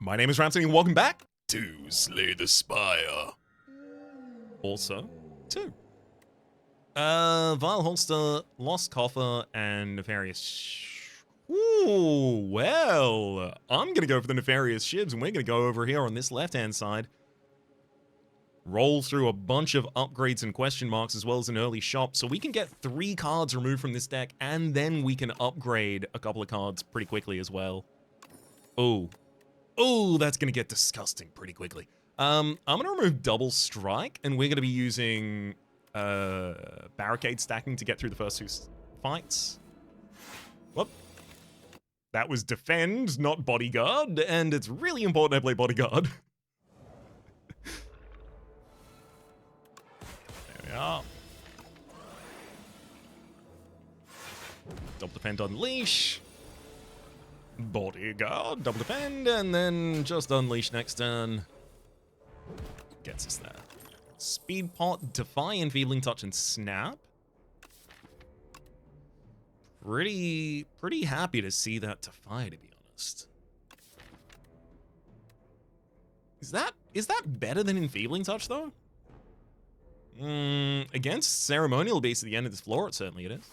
My name is Rhapsody and welcome back to Slay the Spire. Also, 2. Vile Holster, Lost Coffer, and Nefarious Ooh, well, I'm gonna go for the Nefarious Shibs, and we're gonna go over here on this left-hand side. Roll through a bunch of upgrades and question marks, as well as an early shop, so we can get 3 cards removed from this deck, and then we can upgrade a couple of cards pretty quickly as well. Oh, that's gonna get disgusting pretty quickly. I'm gonna remove Double Strike, and we're gonna be using Barricade stacking to get through the first 2 fights. Whoop. That was Defend, not Bodyguard, and it's really important I play Bodyguard. There we are. Double Defend Unleash. Bodyguard, Double Defend, and then just Unleash next turn. Gets us there. Speed Pot, Defy, Enfeebling Touch, and Snap. Pretty happy to see that Defy, to be honest. Is that better than Enfeebling Touch, though? Against Ceremonial Beast at the end of this floor, certainly it is.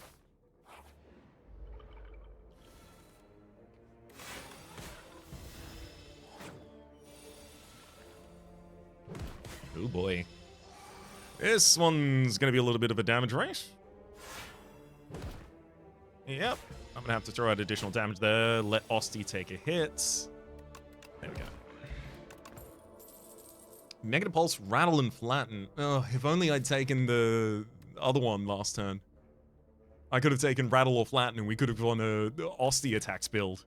Oh boy. This one's gonna be a little bit of a damage race. Yep. I'm gonna have to throw out additional damage there. Let Osti take a hit. There we go. Negative Pulse, Rattle, and Flatten. Oh, if only I'd taken the other one last turn. I could have taken Rattle or Flatten and we could have gone a Osti attacks build.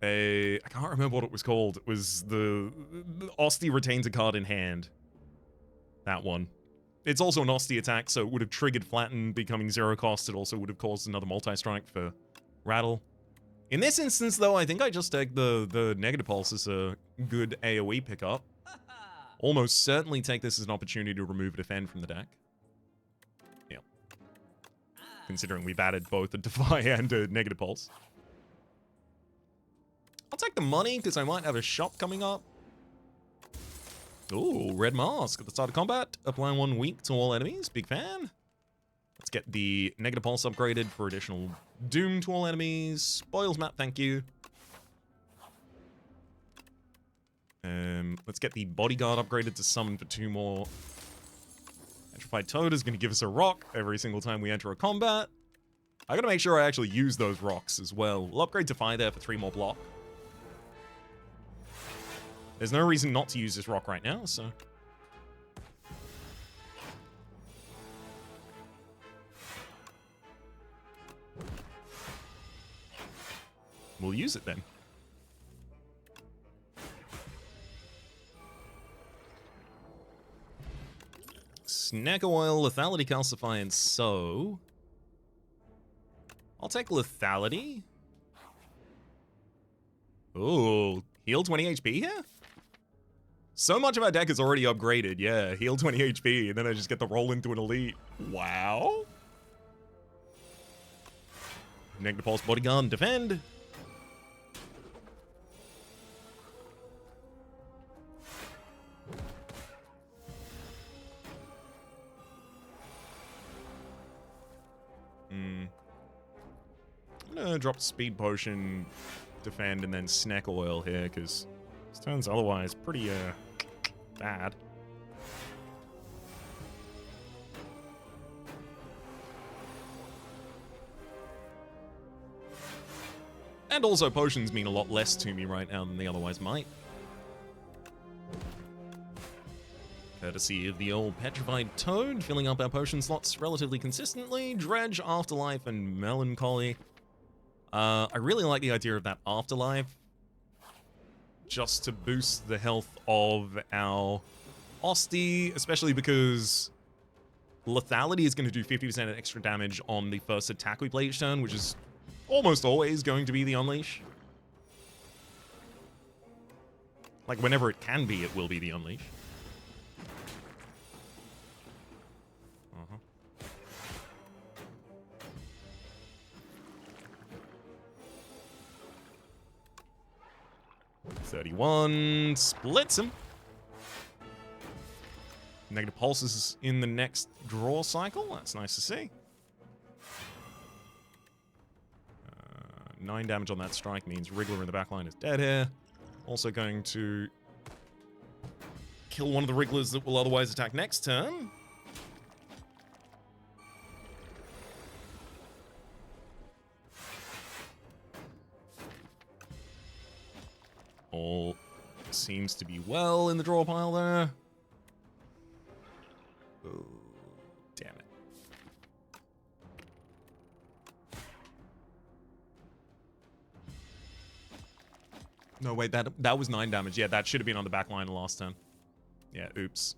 I can't remember what it was called. It was the Osti retains a card in hand. That one. It's also an Osti attack, so it would have triggered Flatten, becoming 0 cost. It also would have caused another multi-strike for Rattle. In this instance, though, I think I just take the Negative Pulse as a good AoE pickup. Almost certainly take this as an opportunity to remove Defend from the deck. Yeah. Considering we've added both a Defy and a Negative Pulse. I'll take the money, because I might have a shop coming up. Ooh, Red Mask at the start of combat. Apply 1 weak to all enemies. Big fan. Let's get the Negative Pulse upgraded for additional Doom to all enemies. Spoils map, thank you. Let's get the Bodyguard upgraded to summon for 2 more. Petrified Toad is going to give us a rock every single time we enter a combat. I gotta make sure I actually use those rocks as well. We'll upgrade Defy there for 3 more block. There's no reason not to use this rock right now, so... we'll use it then. Snack Oil, Lethality, Calcify, and so... I'll take Lethality. Ooh, heal 20 HP here? So much of our deck is already upgraded, yeah. Heal 20 HP, and then I just get to roll into an elite. Wow. Negative Pulse, Bodyguard, Defend. I'm gonna drop Speed Potion, Defend, and then Snack Oil here, because this turn's otherwise pretty, bad. And also, potions mean a lot less to me right now than they otherwise might. Courtesy of the old Petrified Toad, filling up our potion slots relatively consistently. Dredge, Afterlife, and Melancholy. I really like the idea of that Afterlife. Just to boost the health of our Osti, especially because Lethality is going to do 50% extra damage on the first attack we play each turn, which is almost always going to be the Unleash. Like, whenever it can be, it will be the Unleash. 31 splits him. Negative pulses in the next draw cycle. That's nice to see. 9 damage on that strike means Wriggler in the backline is dead here. Also going to kill one of the Wrigglers that will otherwise attack next turn. All seems to be well in the draw pile there. Oh, damn it. No, wait, that was 9 damage. Yeah, that should have been on the back line the last turn. Yeah, oops.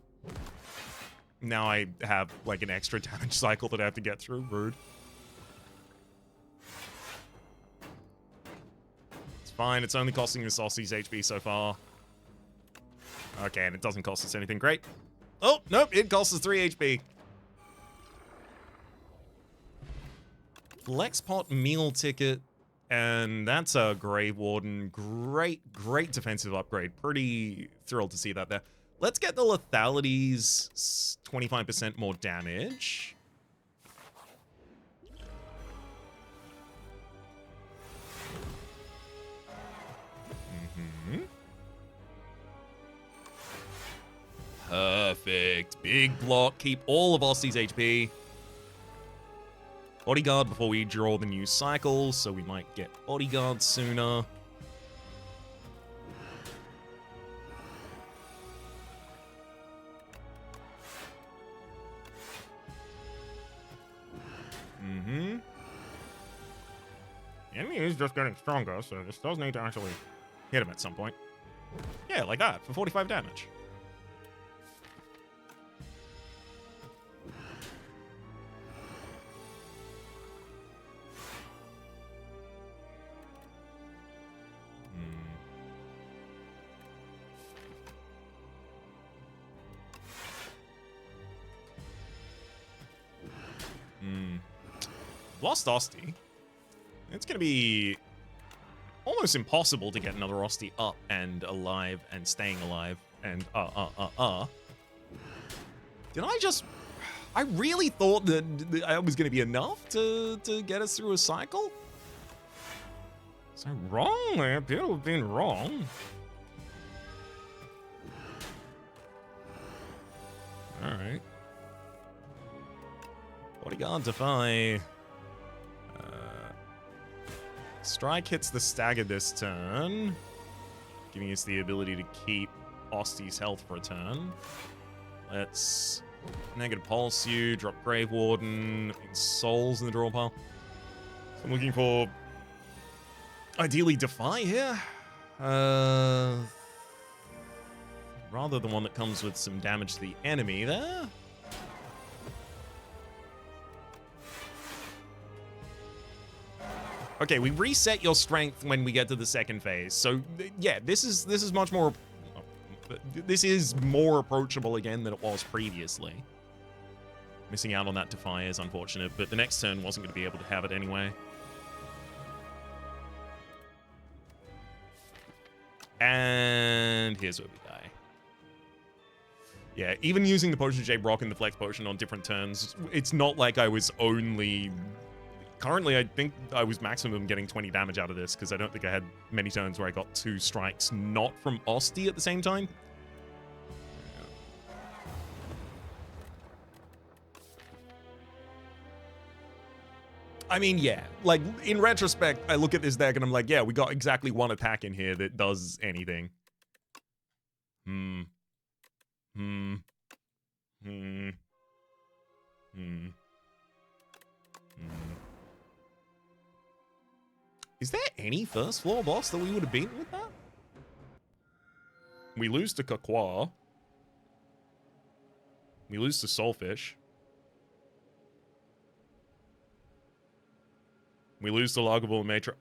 Now I have, like, an extra damage cycle that I have to get through. Rude. It's fine. It's only costing us Aussie's HP so far. Okay, and it doesn't cost us anything great. Oh, nope, it costs us 3 HP. Flex pot meal ticket, and that's a Grave Warden. Great defensive upgrade. Pretty thrilled to see that there. Let's get the lethalities, 25% more damage. Perfect. Big block. Keep all of Aussie's HP. Bodyguard before we draw the new cycle, so we might get Bodyguard sooner. The enemy is just getting stronger, so this does need to actually hit him at some point. Yeah, like that, for 45 damage. Lost Ostie. It's going to be almost impossible to get another Ostie up and alive and staying alive. And, Did I just... I really thought that it was going to be enough to get us through a cycle? Was I wrong? I appear to have been wrong. Alright. Bodyguard Defy. Strike hits the stagger this turn, giving us the ability to keep Ostie's health for a turn. Let's negative pulse you, drop Grave Warden, souls in the draw pile. So I'm looking for ideally Defy here. Rather the one that comes with some damage to the enemy there. Okay, we reset your strength when we get to the second phase. So yeah, this is much more. This is more approachable again than it was previously. Missing out on that Defy is unfortunate, but the next turn wasn't going to be able to have it anyway. And here's where we die. Yeah, even using the Potion Shape Rock and the Flex Potion on different turns, it's not like I was only... Currently, I think I was maximum getting 20 damage out of this, because I don't think I had many turns where I got 2 strikes not from Ostie at the same time. I mean, yeah. Like, in retrospect, I look at this deck and I'm like, yeah, we got exactly one attack in here that does anything. Is there any first floor boss that we would have beaten with that? We lose to Kakwa. We lose to Soulfish. We lose to Lagavulin Matra.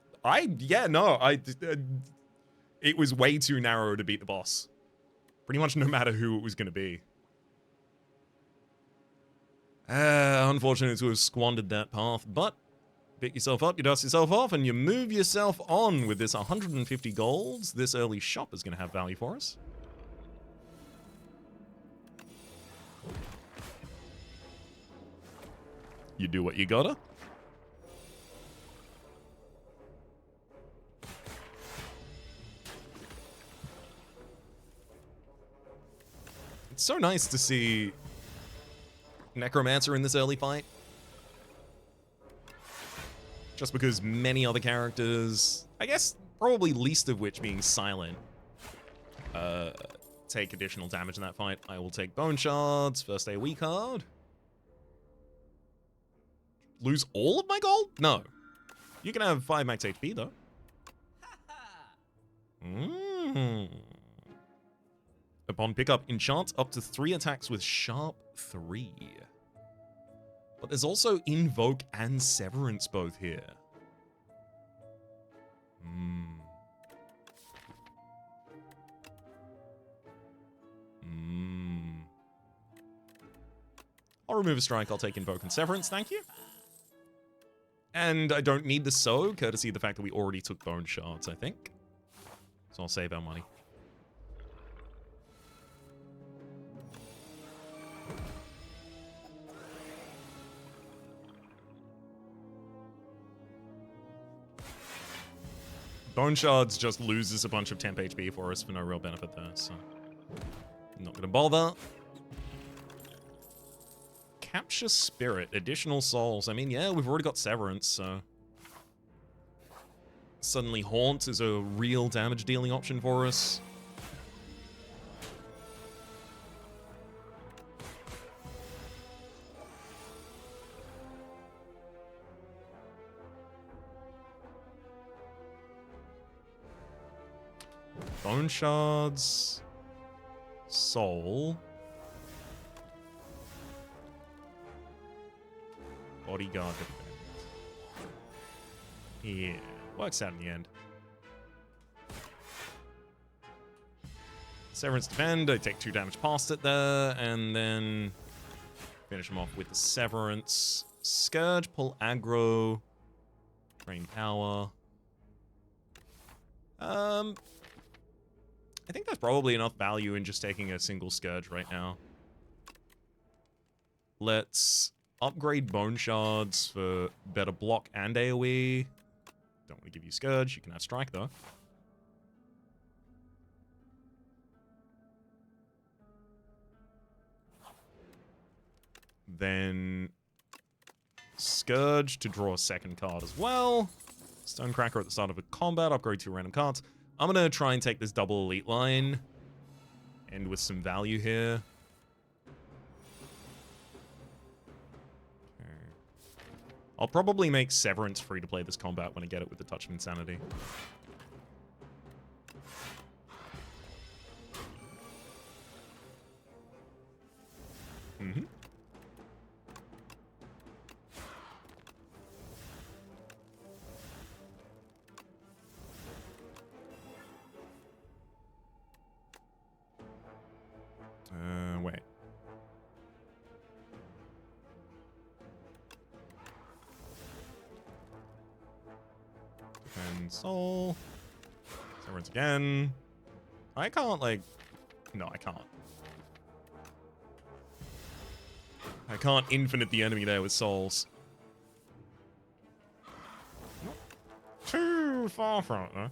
It was way too narrow to beat the boss. Pretty much no matter who it was going to be. Unfortunate to have squandered that path, but Pick yourself up, you dust yourself off, and you move yourself on with this 150 golds. This early shop is going to have value for us. You do what you gotta. It's so nice to see Necromancer in this early fight. Just because many other characters, I guess probably least of which being Silent, take additional damage in that fight. I will take Bone Shards, first AoE card. Lose all of my gold? No. You can have 5 max HP though. Upon pickup, enchant up to 3 attacks with Sharp 3. But there's also Invoke and Severance both here. I'll remove a strike, I'll take Invoke and Severance, thank you. And I don't need the Sow, courtesy of the fact that we already took Bone Shards, I think. So I'll save our money. Bone Shards just loses a bunch of temp HP for us for no real benefit there, so not gonna bother. Capture Spirit, additional souls. I mean, yeah, we've already got Severance, so suddenly Haunt is a real damage dealing option for us. Bone Shards, Soul, Bodyguard Defend. Yeah, works out in the end. Severance Defend, I take 2 damage past it there, and then finish him off with the Severance. Scourge, pull aggro, drain power. I think there's probably enough value in just taking a single Scourge right now. Let's upgrade Bone Shards for better block and AoE. Don't want to give you Scourge, you can have Strike though. Then Scourge to draw a second card as well. Stonecracker at the start of a combat, upgrade 2 random cards. I'm going to try and take this double elite line. End with some value here. Okay. I'll probably make Severance free to play this combat when I get it with the Touch of Insanity. Wait. And Soul. Severance again. I can't, like... No, I can't. I can't infinite the enemy there with Souls. Not too far from it, though.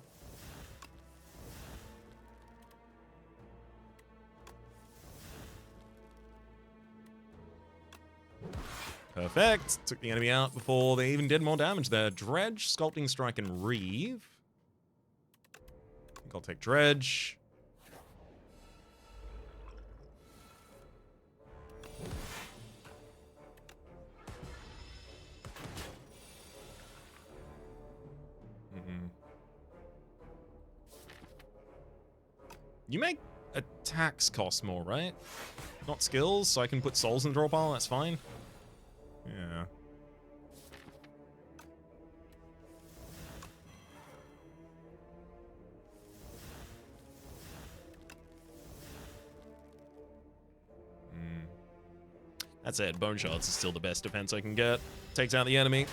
Perfect. Took the enemy out before they even did more damage there. Dredge, Sculpting Strike, and Reeve. I think I'll take Dredge. You make attacks cost more, right? Not skills, so I can put souls in the draw pile, that's fine. Yeah. That's it. Bone Shards is still the best defense I can get. Takes out the enemy.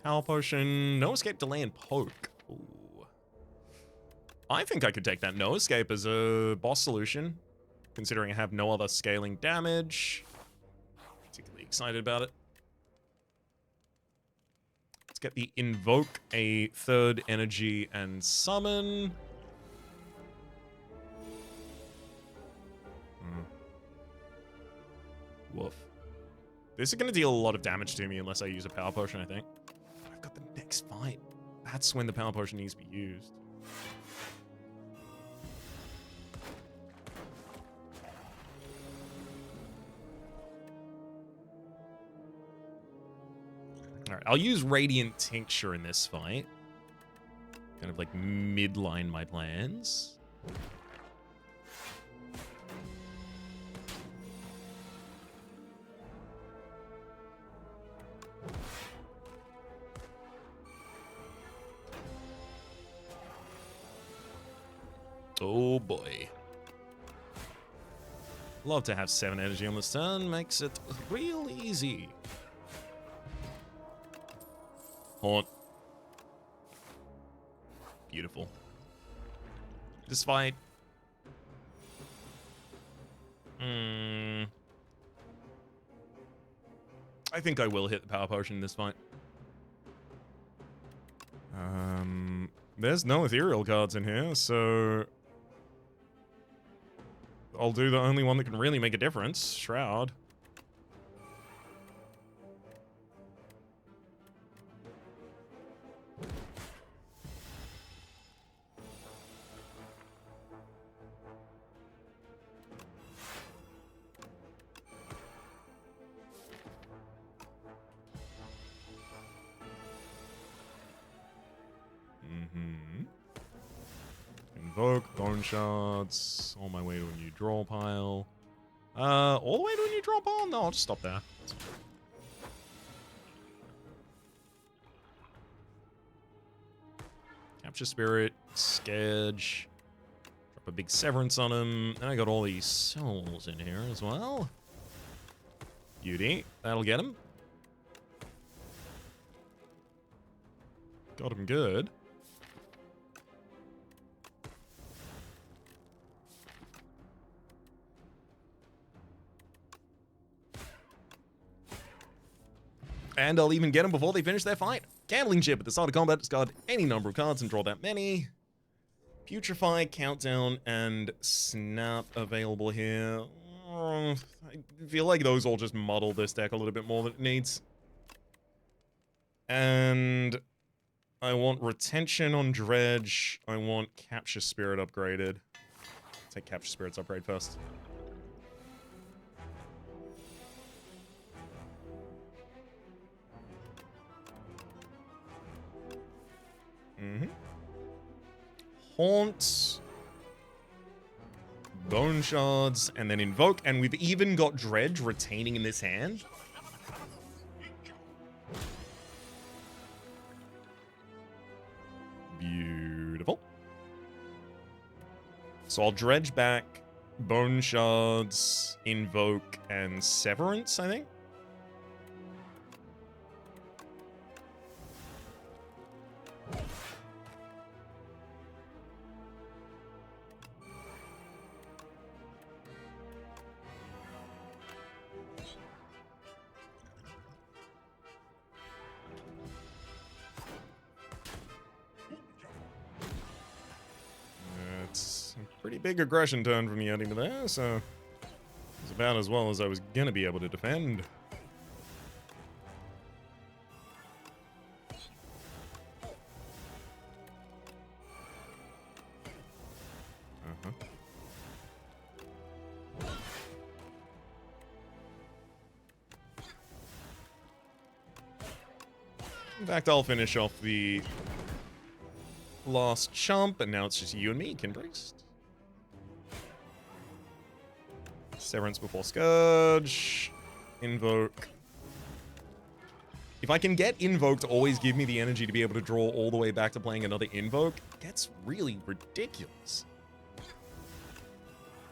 Power Potion, No Escape, Delay, and Poke. Ooh. I think I could take that No Escape as a boss solution, considering I have no other scaling damage. Particularly excited about it. Let's get the Invoke, a third energy, and Summon. Woof. This is going to deal a lot of damage to me unless I use a Power Potion, I think. I've got the next fight. That's when the Power Potion needs to be used. Alright, I'll use Radiant Tincture in this fight. Kind of like midline my plans. Oh boy. Love to have 7 energy on this turn, makes it real easy. Haunt. Beautiful. This fight. I think I will hit the Power Potion in this fight. There's no ethereal cards in here, so I'll do the only one that can really make a difference, Shroud. Invoke, Bone Shards, on my way to a new draw pile. All the way to a new draw pile? No, I'll just stop there. Capture Spirit, Scourge, drop a big Severance on him. And I got all these souls in here as well. Beauty, that'll get him. Got him good. And I'll even get them before they finish their fight. Gambling Chip at the start of combat, discard any number of cards and draw that many. Putrefy, Countdown, and Snap available here. I feel like those all just muddle this deck a little bit more than it needs. And I want Retention on Dredge. I want Capture Spirit upgraded. Take Capture Spirit's upgrade first. Haunt, Bone Shards, and then Invoke, and we've even got Dredge retaining in this hand. Beautiful. So I'll Dredge back, Bone Shards, Invoke, and Severance, I think. Pretty big aggression turn from Yeti to there, so it's about as well as I was gonna be able to defend. In fact, I'll finish off the last chump, and now it's just you and me, Kinpriest. Severance before Scourge. Invoke. If I can get Invoke to always give me the energy to be able to draw all the way back to playing another Invoke, that's really ridiculous.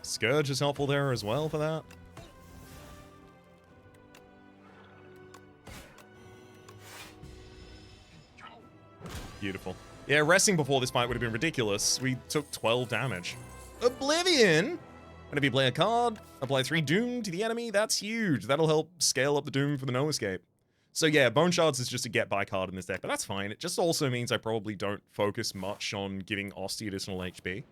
Scourge is helpful there as well for that. Beautiful. Yeah, resting before this fight would have been ridiculous. We took 12 damage. Oblivion! And if you play a card, apply 3 Doom to the enemy, that's huge. That'll help scale up the Doom for the No Escape. So yeah, Bone Shards is just a get-by card in this deck, but that's fine. It just also means I probably don't focus much on giving Osti additional HP.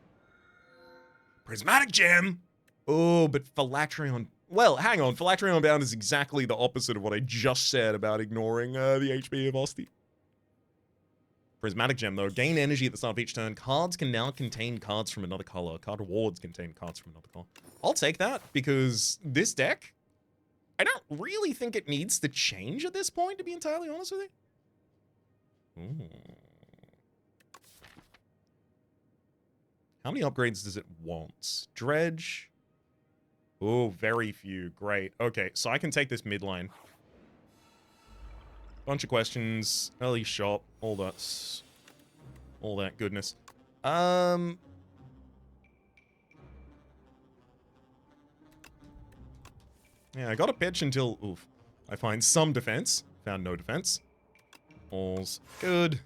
Prismatic Gem! Oh, but Phylactery... Well, hang on. Phylactery Bound is exactly the opposite of what I just said about ignoring the HP of Osti. Prismatic Gem, though. Gain energy at the start of each turn. Cards can now contain cards from another color. Card rewards contain cards from another color. I'll take that, because this deck, I don't really think it needs to change at this point, to be entirely honest with you. Ooh. How many upgrades does it want? Dredge. Oh, very few. Great. Okay, so I can take this midline. Bunch of questions. Early shot. All that goodness. Yeah, I got a pitch until, oof, I find some defense. Found no defense. All's good.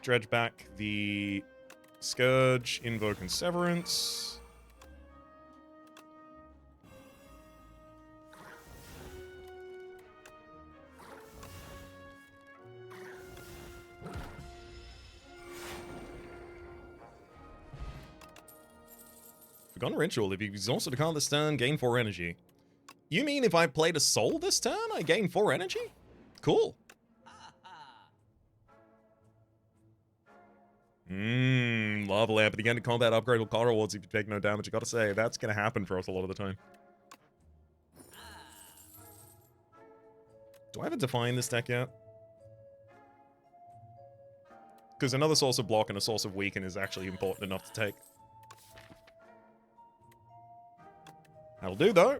Dredge back the Scourge, Invoke, and Severance. Forgotten Ritual. If you exhausted a card this turn, gain 4 energy. You mean if I played a soul this turn, I gain 4 energy? Cool. Lava Lamp. At the end of combat, upgradable card rewards if you take no damage. I gotta say, that's gonna happen for us a lot of the time. Do I have a Define this deck yet? Because another source of block and a source of weaken is actually important enough to take. That'll do, though.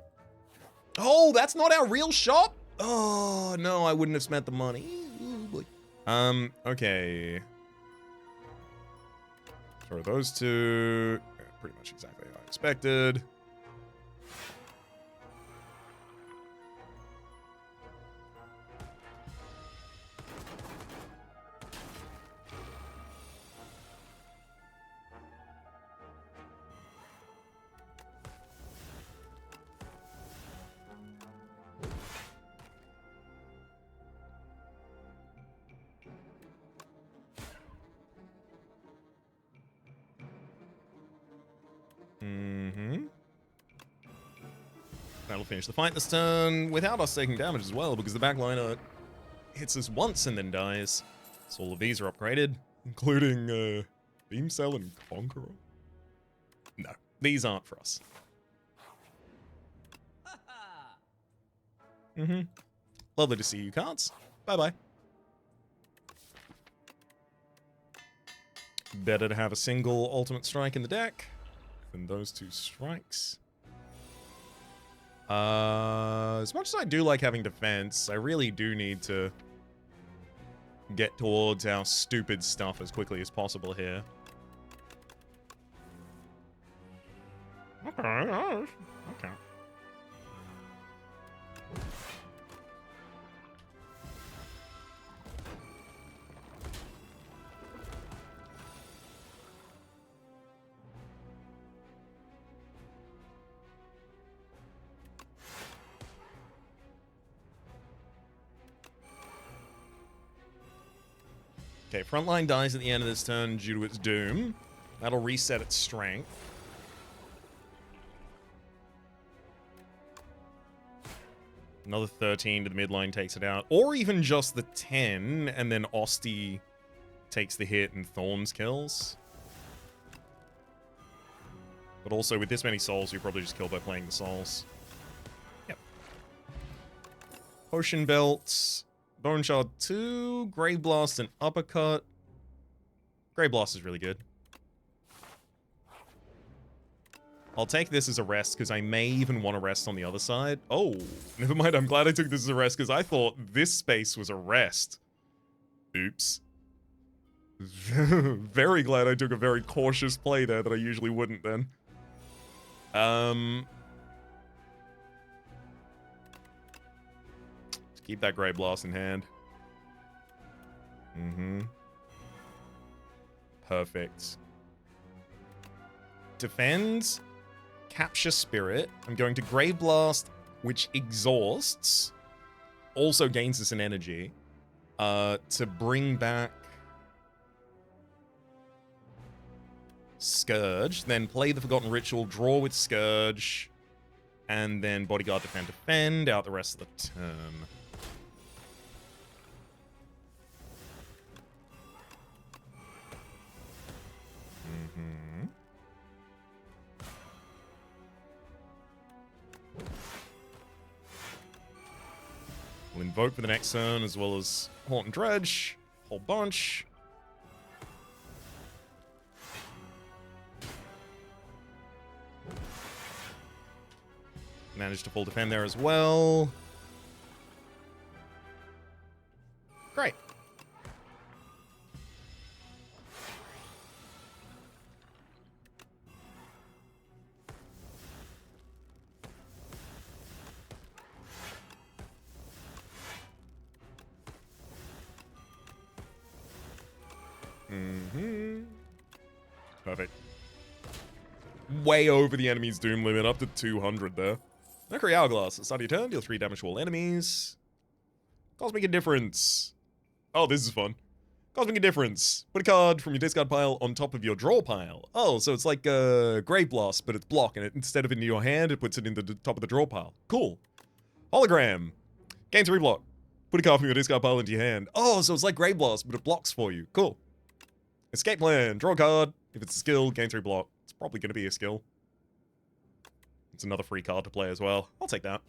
Oh, that's not our real shop? Oh, no, I wouldn't have spent the money. Ooh, boy. Okay. Throw those two. Yeah, pretty much exactly how I expected. That'll finish the fight this turn without us taking damage as well, because the backliner hits us once and then dies. So all of these are upgraded, including Beam Cell and Conqueror. No, these aren't for us. Lovely to see you, cards. Bye-bye. Better to have a single ultimate strike in the deck than those 2 strikes. As much as I do like having defense, I really do need to get towards our stupid stuff as quickly as possible here. Okay. Okay, frontline dies at the end of this turn due to its doom. That'll reset its strength. Another 13 to the midline takes it out. Or even just the 10, and then Osti takes the hit and Thorns kills. But also, with this many souls, you probably just kill by playing the souls. Yep. Potion Belt. Bone Shard 2, Grave Blast, and Uppercut. Grave Blast is really good. I'll take this as a rest, because I may even want to rest on the other side. Oh, never mind, I'm glad I took this as a rest, because I thought this space was a rest. Oops. Very glad I took a very cautious play there that I usually wouldn't then. Keep that Grey Blast in hand. Perfect. Defend. Capture Spirit. I'm going to Grey Blast, which exhausts. Also gains us an energy. To bring back Scourge. Then play the Forgotten Ritual, draw with Scourge. And then Bodyguard, defend out the rest of the turn. We'll invoke for the next turn, as well as Haunt and Dredge. Whole bunch. Managed to full defend there as well. Great. Perfect. Way over the enemy's doom limit, up to 200 there. Necro Hourglass. At the start of your turn, deal 3 damage to all enemies. Cosmic Indifference. Oh, this is fun. Cosmic Indifference. Put a card from your discard pile on top of your draw pile. Oh, so it's like Grave Blast, but it's block, and instead of into your hand, it puts it in the top of the draw pile. Cool. Hologram. Gain 3 block. Put a card from your discard pile into your hand. Oh, so it's like Grave Blast, but it blocks for you. Cool. Escape Plan. Draw a card. If it's a skill, gain 3 block. It's probably going to be a skill. It's another free card to play as well. I'll take that.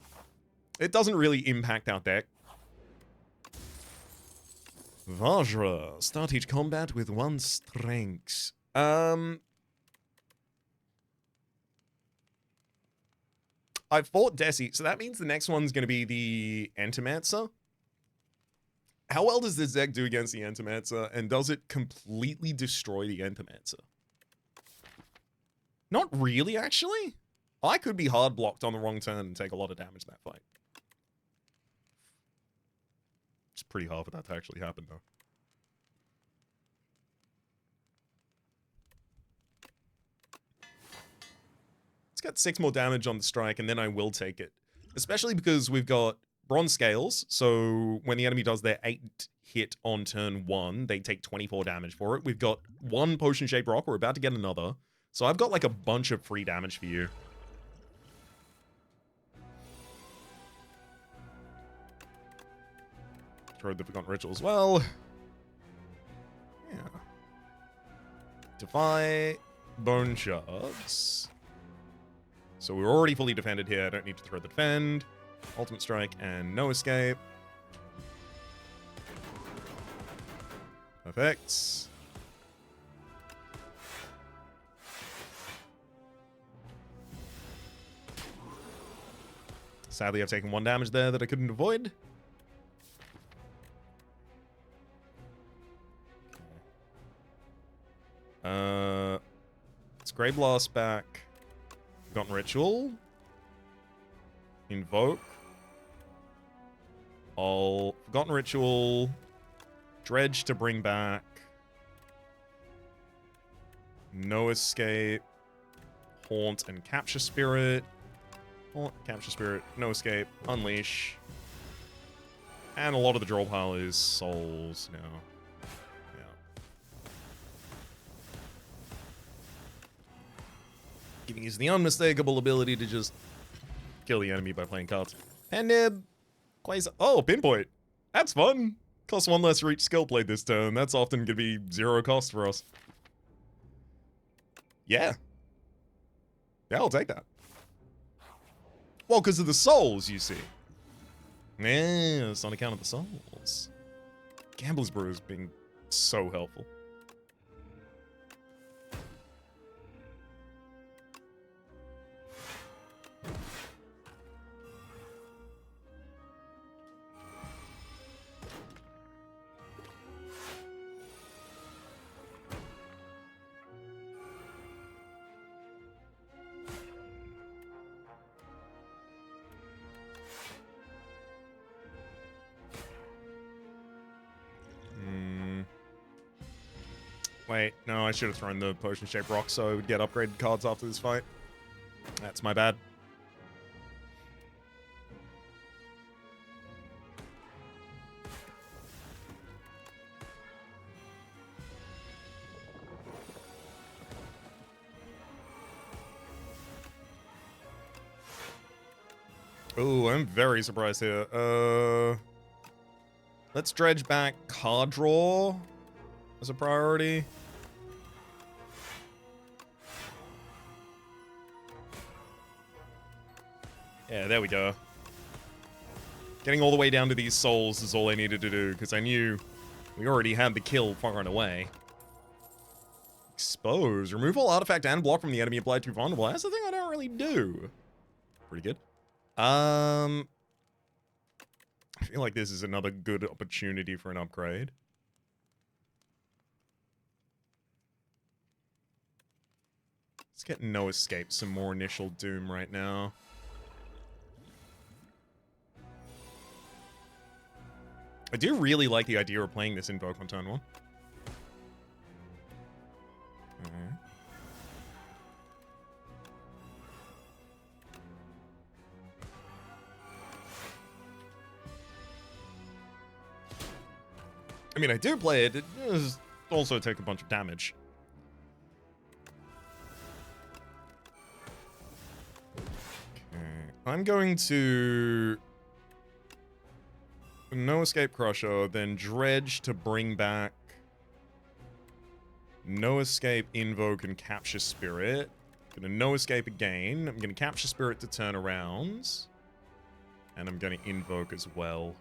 It doesn't really impact our deck. Vajra. Start each combat with 1 strength. I fought Desi, so that means the next one's going to be the Entomancer. How well does this deck do against the Entomancer, and does it completely destroy the Entomancer? Not really, actually. I could be hard blocked on the wrong turn and take a lot of damage in that fight. It's pretty hard for that to actually happen, though. Let's get 6 more damage on the strike, and then I will take it. Especially because we've got Bronze Scales, so when the enemy does their 8 hit on turn 1, they take 24 damage for it. We've got 1 Potion-Shaped Rock, we're about to get another. So I've got like a bunch of free damage for you. Throw the Forgotten Ritual as well. Yeah. Defy Bone Shards. So we're already fully defended here. I don't need to throw the defend. Ultimate Strike and no escape. Perfect. Sadly, I've taken 1 damage there that I couldn't avoid. Let's Grey Blast back. Forgotten Ritual. Invoke. I'll Forgotten Ritual. Dredge to bring back. No escape. Haunt and Capture Spirit. Haunt, Capture Spirit, no escape, unleash. And a lot of the draw pile is souls now. Yeah. Giving us the unmistakable ability to just kill the enemy by playing cards. And Quasar. Oh, Pinpoint. That's fun. Costs 1 less for each skill played this turn. That's often going to be 0 cost for us. Yeah. Yeah, I'll take that. Well, because of the souls, you see. Yeah, it's on account of the souls. Gambler's Brew has been so helpful. Wait, no, I should have thrown the potion-shaped rock so I would get upgraded cards after this fight. That's my bad. Ooh, I'm very surprised here. Let's dredge back card draw as a priority. Yeah, there we go. Getting all the way down to these souls is all I needed to do, because I knew we already had the kill far and away. Expose. Remove all artifact and block from the enemy applied to vulnerable. That's the thing I don't really do. Pretty good. I feel like this is another good opportunity for an upgrade. Let's get no escape, some more initial doom right now. I do really like the idea of playing this Invoke on turn 1. I mean, I do play it. It does also take a bunch of damage. Okay. I'm going to... No Escape Crusher, then Dredge to bring back... No Escape, Invoke, and Capture Spirit. Gonna No Escape again. I'm gonna Capture Spirit to turn around. And I'm gonna Invoke as well.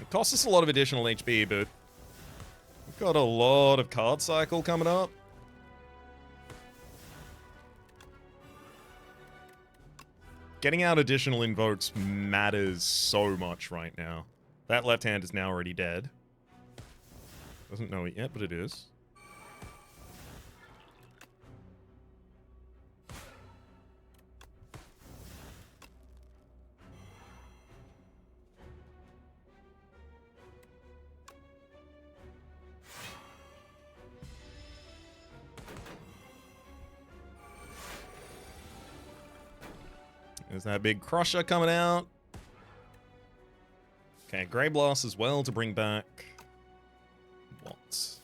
It costs us a lot of additional HP, but we've got a lot of card cycle coming up. Getting out additional invokes matters so much right now. That left hand is now already dead. Doesn't know it yet, but it is. There's that big Crusher coming out. Okay, Grey Blast as well to bring back... What?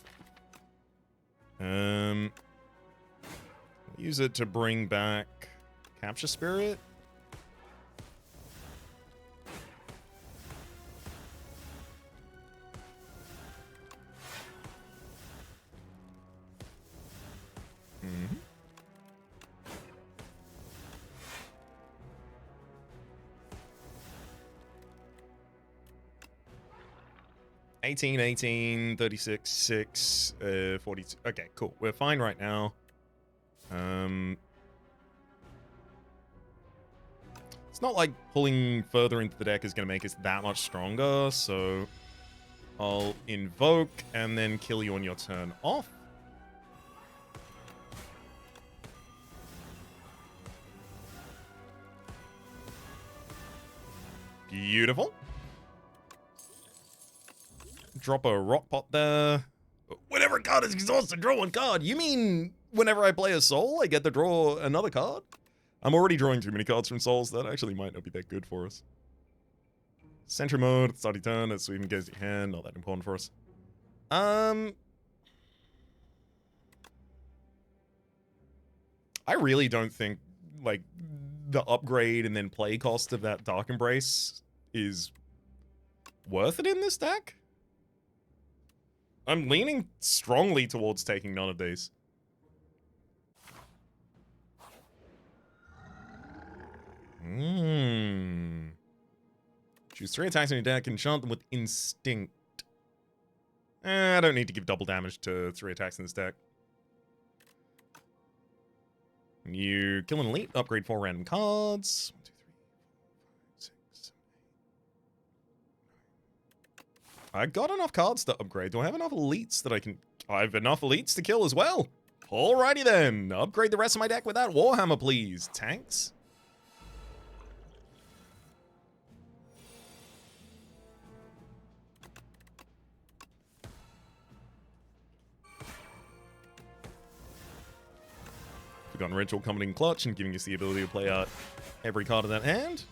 Use it to bring back... Capture Spirit? Mm-hmm. 18, 18, 36, 6, 42. Okay, cool. We're fine right now. It's not like pulling further into the deck is going to make us that much stronger, so I'll invoke and then kill you on your turn off. Beautiful. Drop a rock pot there. Whenever a card is exhausted, draw one card. You mean whenever I play a soul, I get to draw another card? I'm already drawing too many cards from souls. That actually might not be that good for us. Sentry mode, starting turn, so even goes to your hand. Not that important for us. I really don't think, like, the upgrade and then play cost of that Dark Embrace is worth it in this deck. I'm leaning strongly towards taking none of these. Choose 3 attacks on your deck, enchant them with Instinct. I don't need to give double damage to 3 attacks in this deck. You kill an elite, upgrade 4 random cards. 1, 2, 3, 4, 5, 6, 7, 8, 9. I got enough cards to upgrade. Do I have enough elites that I can... I have enough elites to kill as well. Alrighty then. Upgrade the rest of my deck with that Warhammer, please. Tanks. Forgotten Ritual coming in clutch and giving us the ability to play out every card in that hand.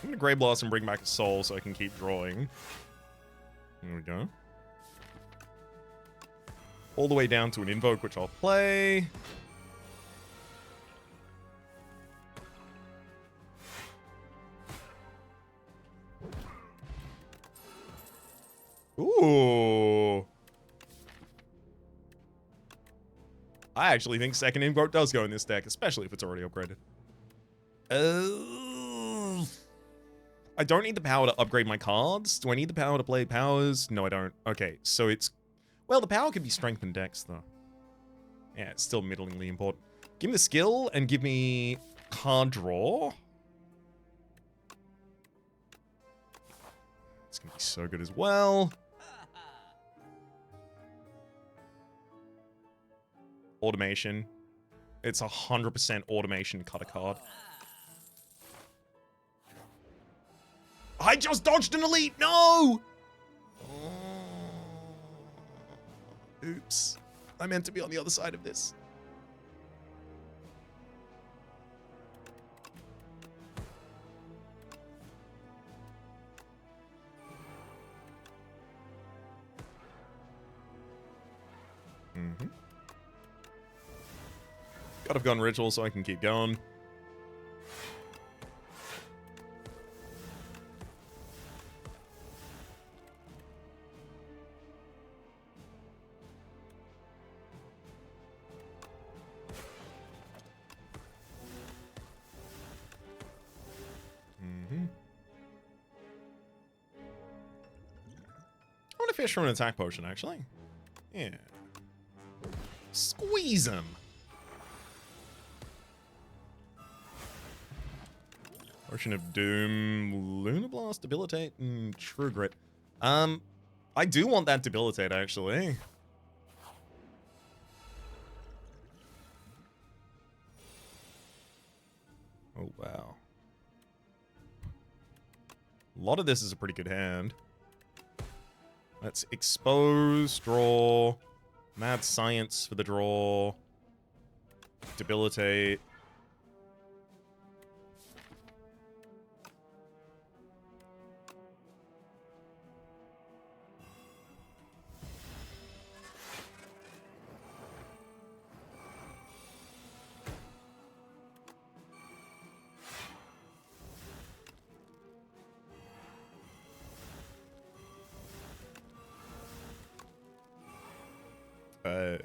I'm gonna Grey Blast and bring back a soul so I can keep drawing. There we go. All the way down to an Invoke, which I'll play. Ooh. I actually think second Invoke does go in this deck, especially if it's already upgraded. I don't need the power to upgrade my cards. Do I need the power to play powers? No, I don't. Okay, so it's... Well, the power could be strength and dex, though. Yeah, it's still middlingly important. Give me the skill and give me card draw. It's going to be so good as well. Automation. It's 100% automation cut a card. I just dodged an elite! No! Oops. I meant to be on the other side of this. Gotta have gone ritual so I can keep going. I want to fish from an attack potion, actually. Yeah. Squeeze him. Potion of Doom, Lunar Blast, Debilitate, and True Grit. I do want that Debilitate, actually. Oh, wow. A lot of this is a pretty good hand. Let's expose, draw, Mad Science for the draw, Debilitate. Boy.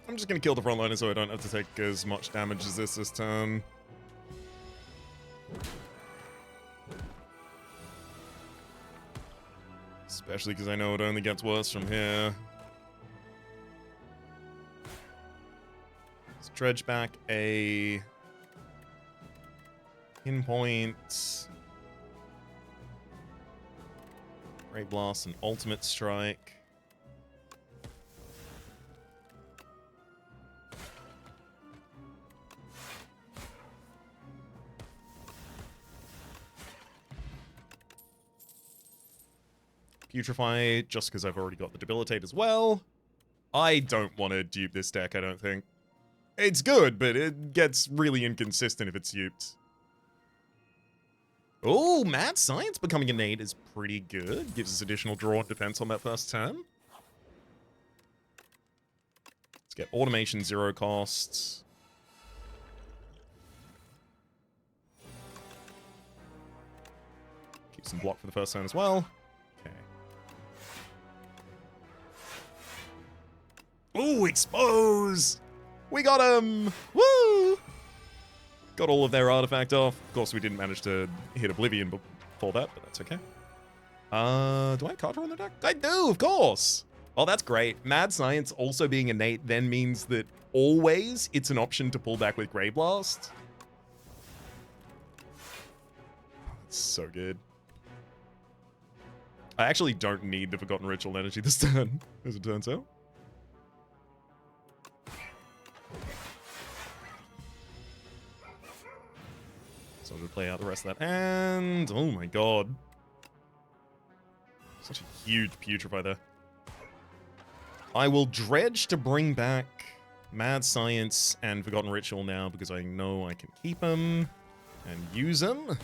I'm just gonna kill the frontliner so I don't have to take as much damage as this turn. Especially because I know it only gets worse from here. Let's dredge back a pinpoint, Great Blast, and Ultimate Strike. Putrefy, just because I've already got the Debilitate as well. I don't want to dupe this deck, I don't think. It's good, but it gets really inconsistent if it's duped. Oh, Mad Science becoming innate is pretty good. Gives us additional draw and defense on that first turn. Let's get Automation 0 costs. Keep some block for the first turn as well. Ooh, expose! We got him! Woo! Got all of their artifact off. Of course, we didn't manage to hit Oblivion before that, but that's okay. Do I have card draw in the deck? I do, of course! Oh, that's great. Mad Science also being innate then means that always it's an option to pull back with Grey Blast. It's so good. I actually don't need the Forgotten Ritual energy this turn, as it turns out. So I'm gonna play out the rest of that. And oh my god. Such a huge putrefy there. I will dredge to bring back Mad Science and Forgotten Ritual now because I know I can keep them and use them.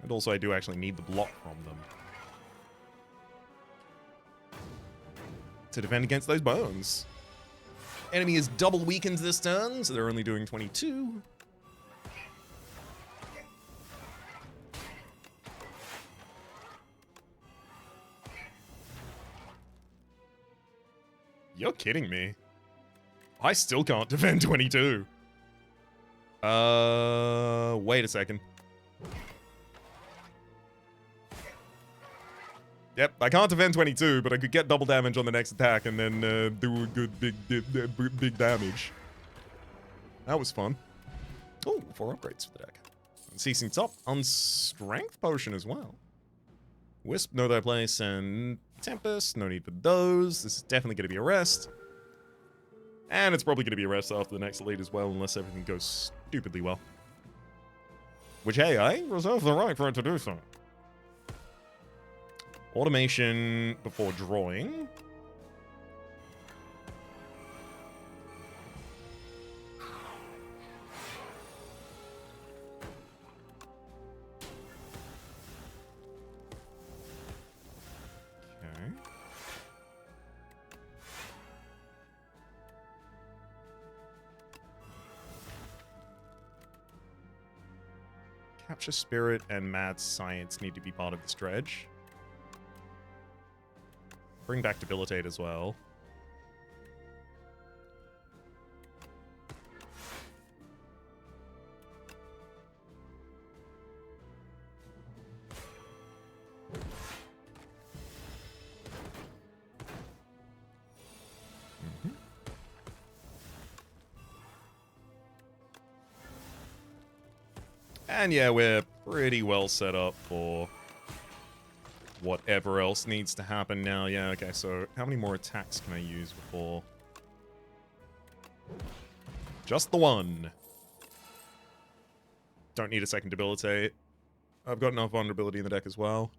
And also I do actually need the block from them to defend against those bones. Enemy is double weakened this turn, so they're only doing 22. You're kidding me. I still can't defend 22. Wait a second. Yep, I can't defend 22, but I could get double damage on the next attack and then do a good big damage. That was fun. Oh, 4 upgrades for the deck. Unceasing Top on Strength Potion as well. Wisp, know their place, and Tempest, no need for those. This is definitely going to be a rest. And it's probably going to be a rest after the next elite as well, unless everything goes stupidly well. Which, hey, I reserve the right for it to do so. Automation before drawing. Okay. Capture Spirit and Mad Science need to be part of this dredge. Bring back Debilitate as well. And yeah, we're pretty well set up for whatever else needs to happen now. Yeah, okay, so how many more attacks can I use before? Just the one. Don't need a second Debilitate. I've got enough vulnerability in the deck as well.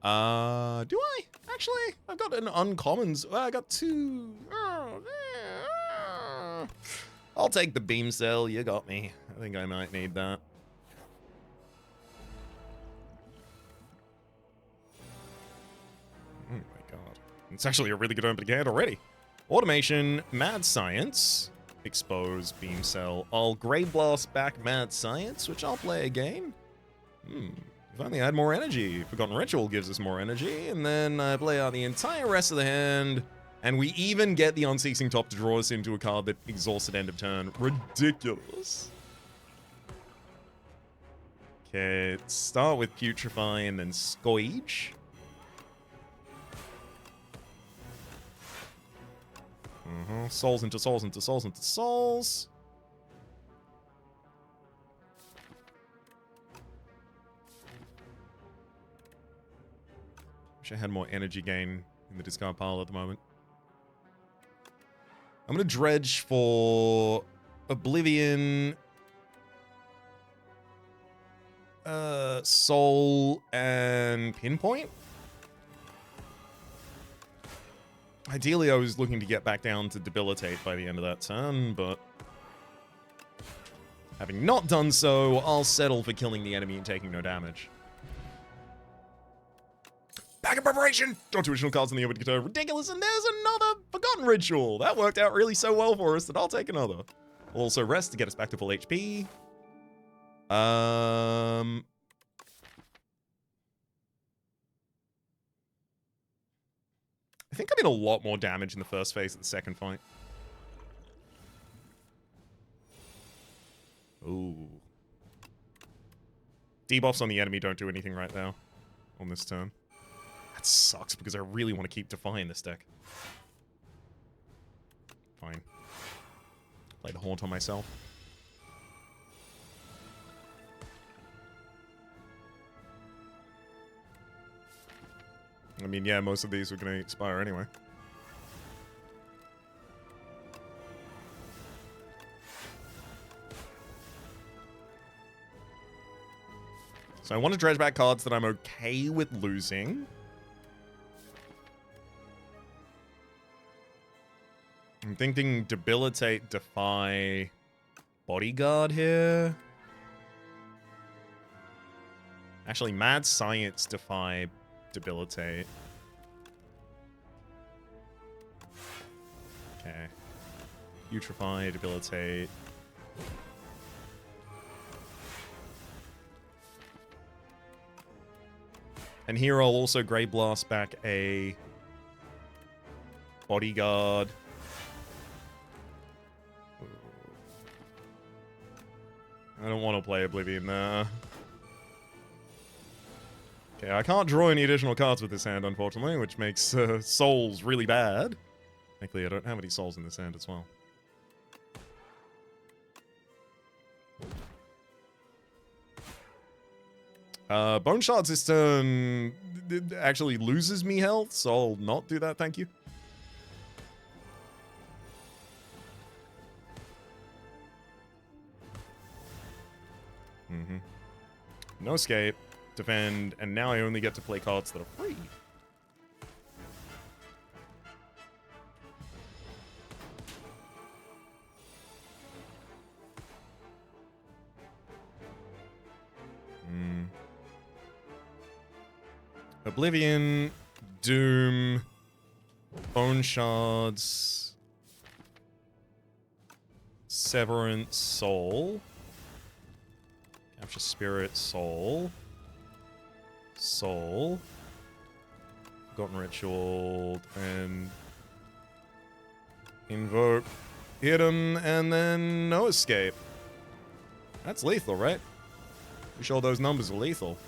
Do I? Actually, I've got an uncommons. I got 2. I'll take the Beam Cell. You got me. I think I might need that. Oh my god. It's actually a really good opening hand already. Automation, Mad Science, Expose, Beam Cell. I'll Grey Blast back Mad Science, which I'll play again. If only I had more energy. Forgotten Ritual gives us more energy, and then I play out the entire rest of the hand, and we even get the Unceasing Top to draw us into a card that exhausts at end of turn. Ridiculous. Okay, start with Putrefy and then Scourge. Souls into souls into souls into souls. Wish I had more energy gain in the discard pile at the moment. I'm gonna dredge for Oblivion, Soul, and Pinpoint. Ideally, I was looking to get back down to Debilitate by the end of that turn, but having not done so, I'll settle for killing the enemy and taking no damage. Back in preparation! Draw 2 additional cards on the open guitar. Ridiculous, and there's another Forgotten Ritual! That worked out really so well for us that I'll take another. We'll also rest to get us back to full HP. I think I did a lot more damage in the first phase of the second fight. Ooh. Debuffs on the enemy don't do anything right now on this turn. That sucks because I really want to keep Defying this deck. Fine. Play the Haunt on myself. I mean, yeah, most of these were going to expire anyway. So I want to dredge back cards that I'm okay with losing. I'm thinking Debilitate, Defy, Bodyguard here. Actually, Mad Science, Defy, Debilitate. Okay. Putrefy, Debilitate. And here I'll also Grey Blast back a Bodyguard. I don't want to play Oblivion there. Okay, I can't draw any additional cards with this hand, unfortunately, which makes souls really bad. Thankfully, I don't have any souls in this hand as well. Bone Shards this turn actually loses me health, so I'll not do that, thank you. No escape, defend, and now I only get to play cards that are free. Oblivion, Doom, Bone Shards, Severance, Soul, Capture Spirit, Soul, Soul, Forgotten Ritual, and Invoke, hit him, and then no escape. That's lethal, right? You sure those numbers are lethal?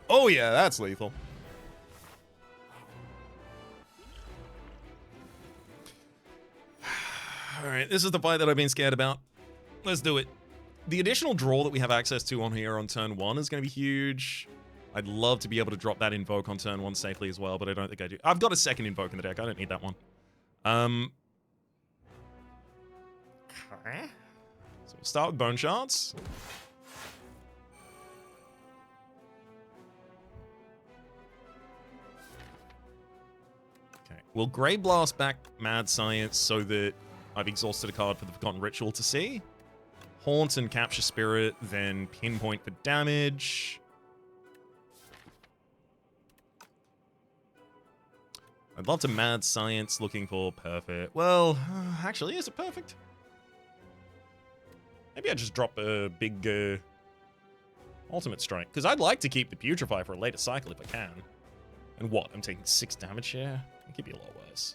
Oh yeah, that's lethal. Alright, this is the fight that I've been scared about. Let's do it. The additional draw that we have access to on here on turn 1 is going to be huge. I'd love to be able to drop that Invoke on turn 1 safely as well, but I don't think I do. I've got a second Invoke in the deck. I don't need that one. Okay. So we'll start with Bone Shards. Okay. We'll Grey Blast back Mad Science so that I've exhausted a card for the Forgotten Ritual to see. Haunt and Capture Spirit, then Pinpoint for damage. I'd love to Mad Science looking for perfect. Well, actually, is it perfect? Maybe I just drop a big Ultimate Strike. Because I'd like to keep the Putrefy for a later cycle if I can. And what? I'm taking 6 damage here? It could be a lot worse.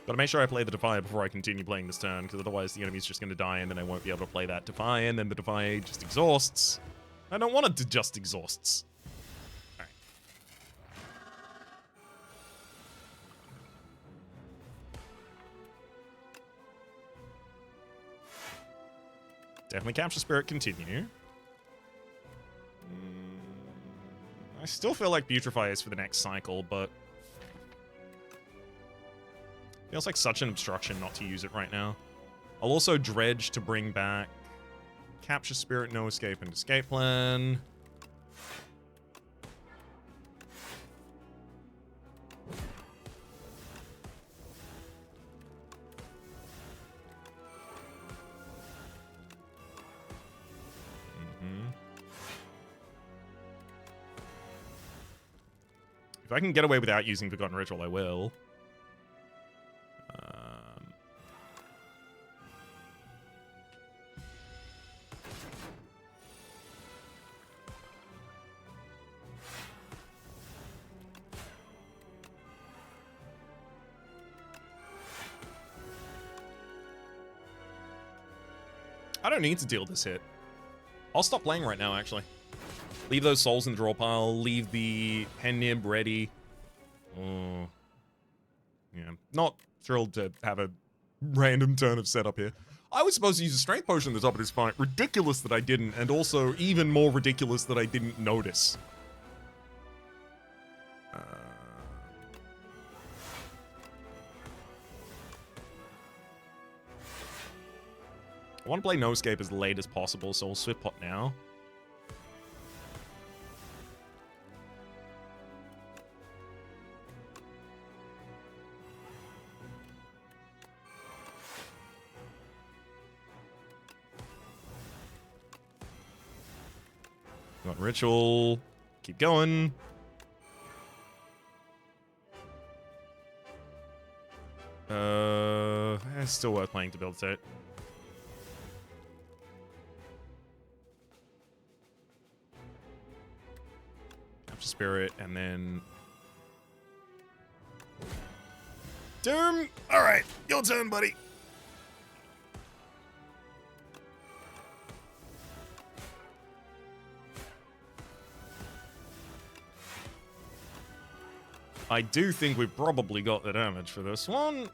Gotta make sure I play the Defy before I continue playing this turn, because otherwise the enemy's just gonna die and then I won't be able to play that Defy, and then the Defy just exhausts. I don't want it to just exhausts. Alright. Definitely Capture Spirit, continue. I still feel like Putrefy is for the next cycle, but feels like such an obstruction not to use it right now. I'll also Dredge to bring back Capture Spirit, No Escape, and Escape Plan. If I can get away without using Forgotten Ritual, I will. I don't need to deal this hit. I'll stop playing right now, actually. Leave those souls in the draw pile. Leave the pen nib ready. Oh. Yeah, not thrilled to have a random turn of setup here. I was supposed to use a strength potion at the top of this fight. Ridiculous that I didn't, and also even more ridiculous that I didn't notice. I want to play No Escape as late as possible, so we'll Swift Pot now. Got Ritual. Keep going. It's still worth playing to build it. Capture Spirit, and then... Doom! Alright, your turn, buddy. I do think we've probably got the damage for this one.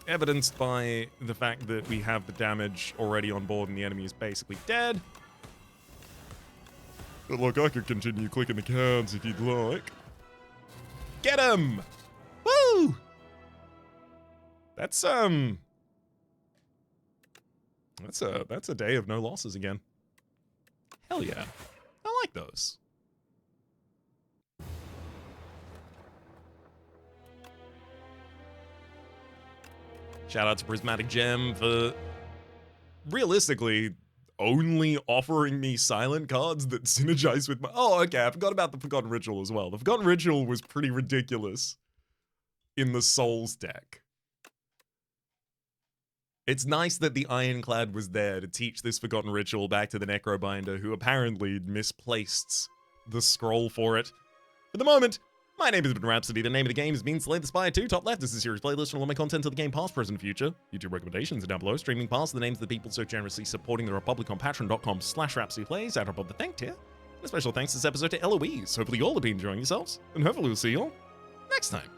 Evidenced by the fact that we have the damage already on board and the enemy is basically dead. But look, I could continue clicking the cards if you'd like. Get him! Woo! That's a day of no losses again. Hell yeah. I like those. Shout out to Prismatic Gem for realistically only offering me silent cards that synergize with my... Oh, okay, I forgot about the Forgotten Ritual as well. The Forgotten Ritual was pretty ridiculous in the Souls deck. It's nice that the Ironclad was there to teach this Forgotten Ritual back to the Necrobinder, who apparently misplaced the scroll for it. For the moment, my name has been Rhapsody. The name of the game is Slay the Spire 2. Top left is the series playlist from all my content of the game past, present, future. YouTube recommendations are down below. Streaming past the names of the people so generously supporting the Republic on patreon.com/RhapsodyPlays. Out above the thank tier. And a special thanks this episode to Eloise. Hopefully you all have been enjoying yourselves, and hopefully we'll see you all next time.